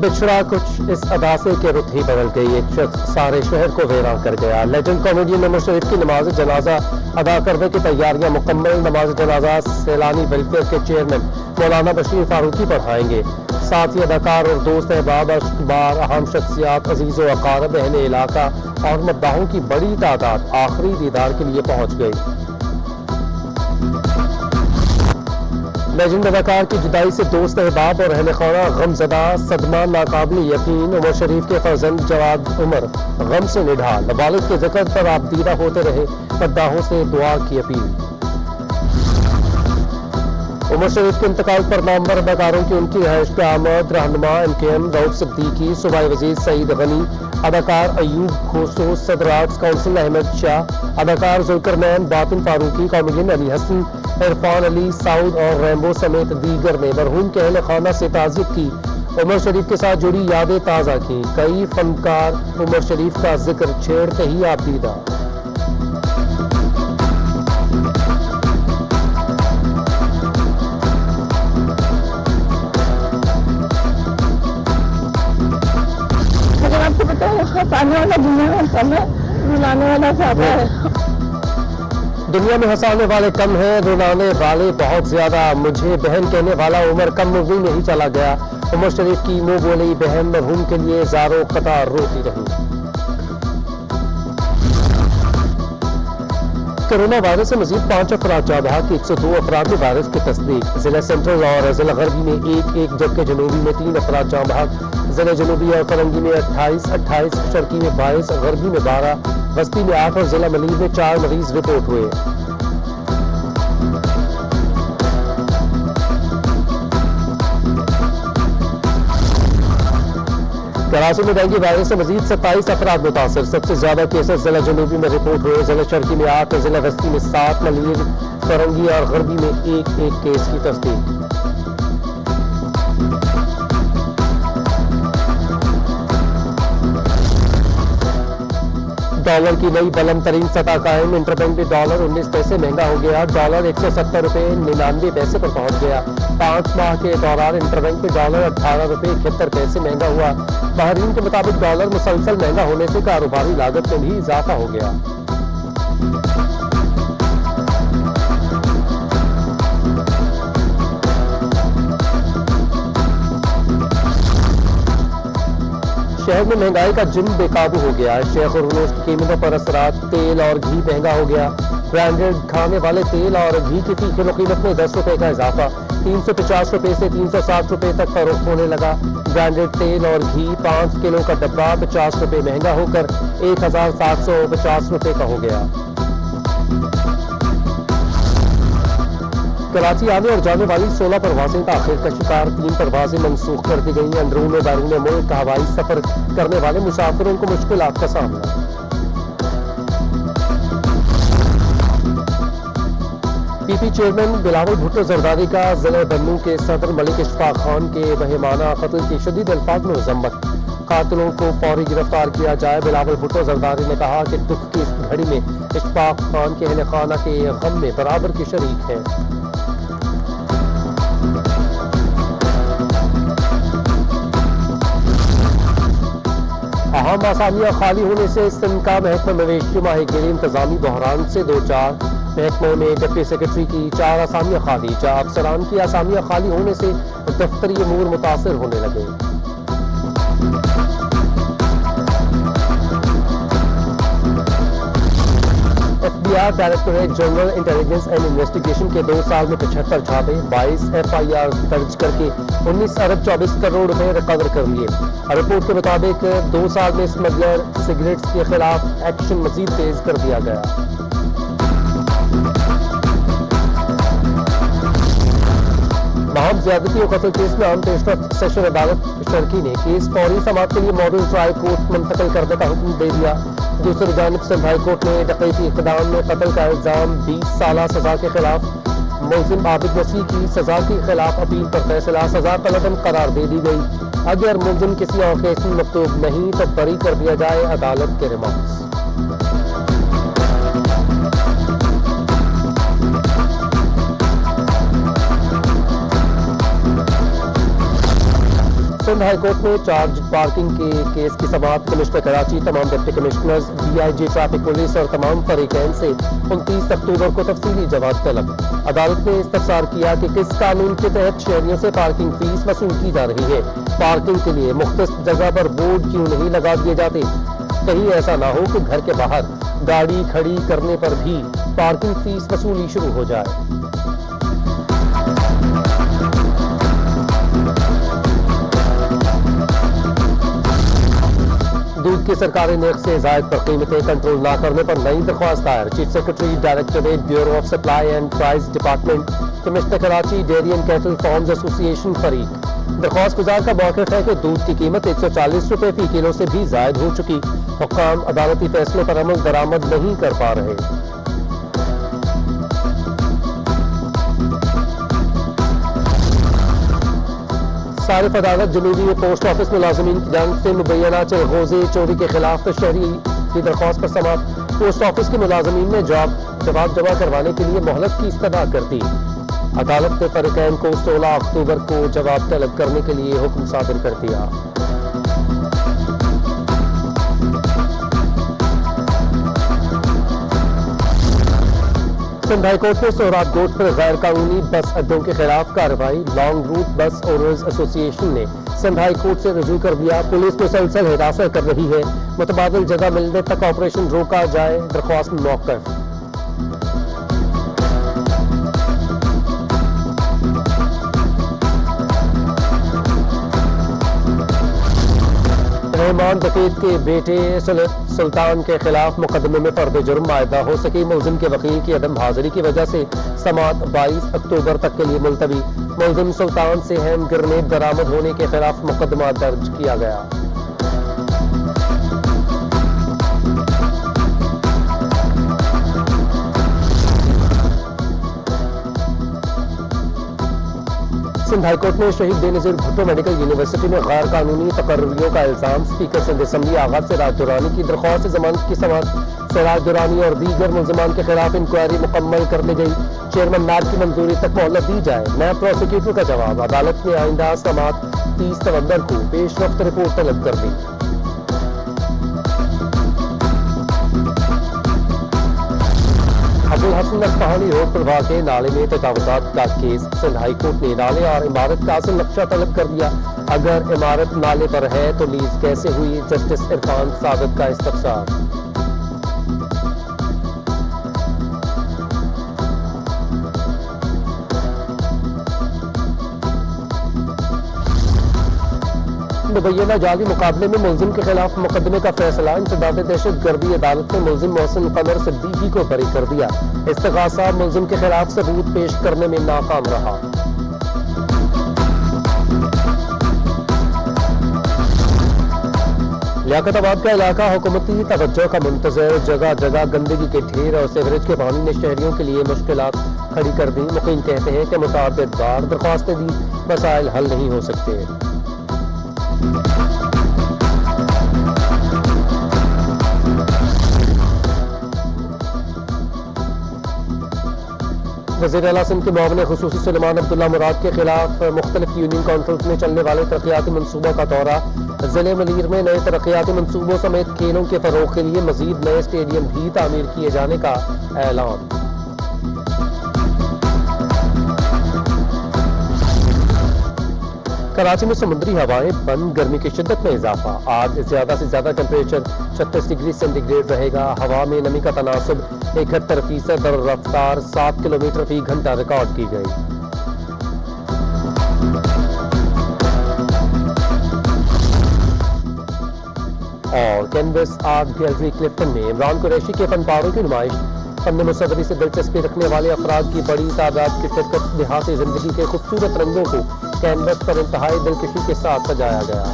بچھڑا کچھ اس ادا سے کہ رت ہی بدل گئی، ایک شخص سارے شہر کو ویراں کر گیا۔ لیجنڈ کامیڈین عمر شریف کی نماز جنازہ ادا کرنے کی تیاریاں مکمل۔ نماز جنازہ سیلانی ویلفیئر کے چیئرمین مولانا بشیر فاروقی پڑھائیں گے۔ ساتھ ہی اداکار اور دوست احباب، اشخاص، اہم شخصیات، عزیز و اقارب اہل علاقہ اور مداحوں کی بڑی تعداد آخری دیدار کے لیے پہنچ گئی۔ لیجنڈ اداکار کی جدائی سے دوست احباب اور اہل خانہ غم زدہ، صدمہ ناقابل یقین۔ عمر شریف کے فرزند جواد عمر غم سے نڈھال، والد کے ذکر پر آپ دیدہ ہوتے رہے، مداحوں سے دعا کی اپیل۔ عمر شریف کے انتقال پر نامور اداکاروں کی ان کی رہائش پہ آمد، رہنما MKM رؤف صدیقی، صوبائی وزیر سعید غنی، اداکار ایوب کھوسو، صدر آرٹس کونسل احمد شاہ، اداکار ذوالقرنین باطن فاروقی، کامیڈین علی حسن، عرفان علی، سعود اور ریمبو سمیت دیگر نے مرحوم کے اہل خانہ سے تعزیت کی، عمر شریف کے ساتھ جڑی یادیں تازہ کی۔ کئی فنکار عمر شریف کا ذکر چھیڑتے ہی آپ دیدہ۔ ہنسانے والا دنیا میں کم ہے، رلانے والا زیادہ ہے۔ دنیا میں ہنسانے والے کم ہیں، رلانے والے بہت زیادہ۔ مجھے بہن کہنے والا عمر کم مووی میں ہی چلا گیا۔ عمر شریف کی منہ بولی بہن مرحوم کے لیے زاروں قطار روتی رہی۔ کرونا وائرس سے مزید 5 افراد جاں بحق، 102 افراد میں وائرس کی تصدیق۔ ضلع سینٹرل اور ضلع غربی میں 1 جبکہ جنوبی میں 3 افراد جاں بحق۔ ضلع جنوبی اور فرنگی میں 28، شرقی میں 22، غربی میں 12، وسطی میں 8 اور ضلع ملیح میں 4 مریض رپورٹ ہوئے۔ کراچی میں ڈینگی وائرس سے مزید 27 افراد متاثر، سب سے زیادہ کیسز ضلع جنوبی میں رپورٹ ہوئے۔ ضلع شرقی میں 8، ضلع وسطی میں 7، ملیح، فرنگی اور غربی میں 1 کیس کی تصدیق۔ ڈالر کی نئی بلند ترین سطح قائم، انٹر بینک میں ڈالر 19 پیسے مہنگا ہو گیا، ڈالر 170 روپے 99 پیسے پر پہنچ گیا۔ 5 ماہ کے دوران انٹر بینک میں ڈالر 18 روپے 71 پیسے مہنگا ہوا۔ ماہرین کے مطابق ڈالر مسلسل مہنگا ہونے سے کاروباری لاگت میں بھی اضافہ ہو گیا۔ شہر میں مہنگائی کا جن بے قابو ہو گیا ہے، شیخ اور روز کی قیمتوں پر اثرات، تیل اور گھی مہنگا ہو گیا۔ برانڈڈ کھانے والے تیل اور گھی کی فی کلو قیمت میں 10 روپے کا اضافہ، 350 روپے سے 360 روپے تک فروخت ہونے لگا۔ برانڈڈ تیل اور گھی 5 کلو کا ڈبہ 50 روپے مہنگا ہو کر 1750 روپے کا ہو گیا۔ کراچی آنے اور جانے والی 16 پروازیں تاخیر کا شکار، 3 پروازیں منسوخ کر دی گئیں۔ اندرون و بیرون ملک ہوائی سفر کرنے والے مسافروں کو مشکلات کا سامنا۔ پی چیئرمین بلاول بھٹو زرداری کا ضلع بنوں کے صدر ملک اشفاق خان کے وہمانہ قتل کی شدید الفاظ میں مذمت، قاتلوں کو فوری گرفتار کیا جائے۔ بلاول بھٹو زرداری نے کہا کہ دکھ کی اس گھڑی میں اشفاق خان کے اہل خانہ کے غم میں برابر کے شریک ہیں۔ اہم آسامیاں خالی ہونے سے سندھ کا محکمہ مویشی ماہی گیری انتظامی بحران سے دوچار، محکمے میں ڈپٹی سیکرٹری کی 4 آسامیاں خالی، 4 افسران کی آسامیاں خالی ہونے سے دفتری امور متاثر ہونے لگے۔ FBI directorate general intelligence and investigation کے 2 سال میں 75 چھاپے، 22 FIR درج کر کے 19 ارب 24 کروڑ روپے ریکور کر لیے۔ رپورٹ کے مطابق 2 سال میں اسمگلر سگریٹس کے خلاف ایکشن مزید تیز کر دیا گیا۔ مہم زیادتی و قتل کیس میں عام پیشرفت، سیشن عدالت شرقی نے کیس فوری سماعت کے لیے ماڈل ٹرائل کورٹ منتقل کرنے کا حکم دے دیا۔ دوسری جانب سندھ ہائی کورٹ نے ڈکیتی اقدام میں قتل کا الزام 20 سالہ سزا کے خلاف ملزم عابد مسیح کی سزا کے خلاف اپیل پر فیصلہ، سزا طلباً قرار دے دی گئی۔ اگر ملزم کسی اور کیس میں مکتوب نہیں تو بری کر دیا جائے، عدالت کے ریمارکس۔ سندھ ہائی کورٹ میں چارج پارکنگ کے کیس کی سماعت کمشنر کراچی، تمام deputy commissioners, DIG traffic police اور تمام فریقین سے 29 اکتوبر کو تفصیلی جواب طلب۔ عدالت نے استفسار کیا کہ کس قانون کے تحت شہریوں سے پارکنگ فیس وصول کی جا رہی ہے، پارکنگ کے لیے مختص جگہ پر بورڈ کیوں نہیں لگا دیے جاتے، کہیں ایسا نہ ہو کہ گھر کے باہر گاڑی کھڑی کرنے پر بھی پارکنگ فیس وصولی شروع ہو جائے۔ دودھ کی سرکاری نرخ سے زائد پر قیمتیں کنٹرول نہ کرنے پر نئی درخواست دائر، chief secretary directorate bureau of supply and prices department, commissioner Karachi, dairy and cattle farms association فریق۔ درخواست گزار کا موقف ہے کہ دودھ کی قیمت 140 روپے فی کلو سے بھی زائد ہو چکی، حکام عدالتی فیصلے پر عمل درآمد نہیں کر پا رہے۔ صارف عدالت جنوبی پوسٹ آفس ملازمین کی جانب سے مبینہ چلغوزے چوری کے خلاف شہری کی درخواست پر سماعت۔ پوسٹ آفس کے ملازمین نے جواب جمع کروانے کے لیے مہلت کی استدعا کر دی۔ عدالت نے فریقین کو 16 اکتوبر کو جواب طلب کرنے کے لیے حکم صادر کر دیا۔ سندھ ہائی کورٹ نے سہراب گوٹ پر غیر قانونی بس اڈوں کے خلاف کارروائی، لانگ روٹ بس اونرز ایسوسی ایشن نے سندھ ہائی کورٹ سے رجوع کر دیا، پولیس مسلسل ہراساں کر رہی ہے، متبادل جگہ ملنے تک آپریشن روکا جائے، درخواست موقف۔ رحمان دقیق کے بیٹے سلطان کے خلاف مقدمے میں فرد جرم عائدہ ہو سکی، ملزم کے وکیل کی عدم حاضری کی وجہ سے سماعت 22 اکتوبر تک کے لیے ملتوی۔ ملزم سلطان سے ہینڈ گرنیڈ برآمد ہونے کے خلاف مقدمہ درج کیا گیا۔ سندھ ہائی کورٹ نے شہید بے نظیر بھٹو میڈیکل یونیورسٹی میں غیر قانونی تقرریوں کا الزام، اسپیکر سندھ اسمبلی آغاز سراج درانی کی درخواست ضمانت کی سماعت۔ سراج درانی اور دیگر ملزمان کے خلاف انکوائری مکمل کر لی گئی، چیئرمین نیب کی منظوری تک مہلت دی جائے، نیب پروسیکیوٹر کا جواب۔ عدالت نے آئندہ سماعت 30 نومبر کو پیش رفت رپورٹ طلب کر دی۔ ابوالحسن اصفہانی روڈ پر واقع نالے میں تجاوزات کا کیس، سندھ ہائی کورٹ نے نالے اور عمارت کا اصل نقشہ طلب کر دیا، اگر عمارت نالے پر ہے تو لیز کیسے ہوئی، جسٹس عرفان صادق کا استفسار۔ مبینہ جعلی مقابلے میں ملزم کے خلاف مقدمے کا فیصلہ، انسداد دہشت گردی، عدالت نے ملزم محسن قمر صدیقی کو بری کر دیا، استغاثہ ملزم کے خلاف ثبوت پیش کرنے میں ناکام رہا۔ لیاقت آباد کا علاقہ حکومتی توجہ کا منتظر، جگہ جگہ گندگی کے ڈھیر اور سیوریج کے پانی نے شہریوں کے لیے مشکلات کھڑی کر دی۔ مقیم کہتے ہیں کہ متعدد بار درخواستیں دی، مسائل حل نہیں ہو سکتے۔ وزیر اعلیٰ سندھ کے معاون خصوصی سلیمان عبداللہ مراد کے خلاف مختلف یونین کانفرنس میں چلنے والے ترقیاتی منصوبوں کا دورہ، ضلع منیر میں نئے ترقیاتی منصوبوں سمیت کھیلوں کے فروغ کے لیے مزید نئے اسٹیڈیم بھی تعمیر کیے جانے کا اعلان۔ کراچی میں سمندری ہوائیں بند، گرمی کی شدت میں اضافہ، آج زیادہ سے زیادہ ٹیمپریچر 36 ڈگری سینٹی گریڈ رہے گا، ہوا میں نمی کا تناسب 71% اور رفتار 7 کلومیٹر فی گھنٹہ ریکارڈ کی گئی۔ اور کینوس آرٹ گیلری کلفٹن میں عمران قریشی کے فن پاروں کی نمائش، فن مصوری سے دلچسپی رکھنے والے افراد کی بڑی تعداد کی شرکت، دیہاتی زندگی کے خوبصورت رنگوں کو کینوس پر انتہائی دلکشی کے ساتھ سجایا گیا۔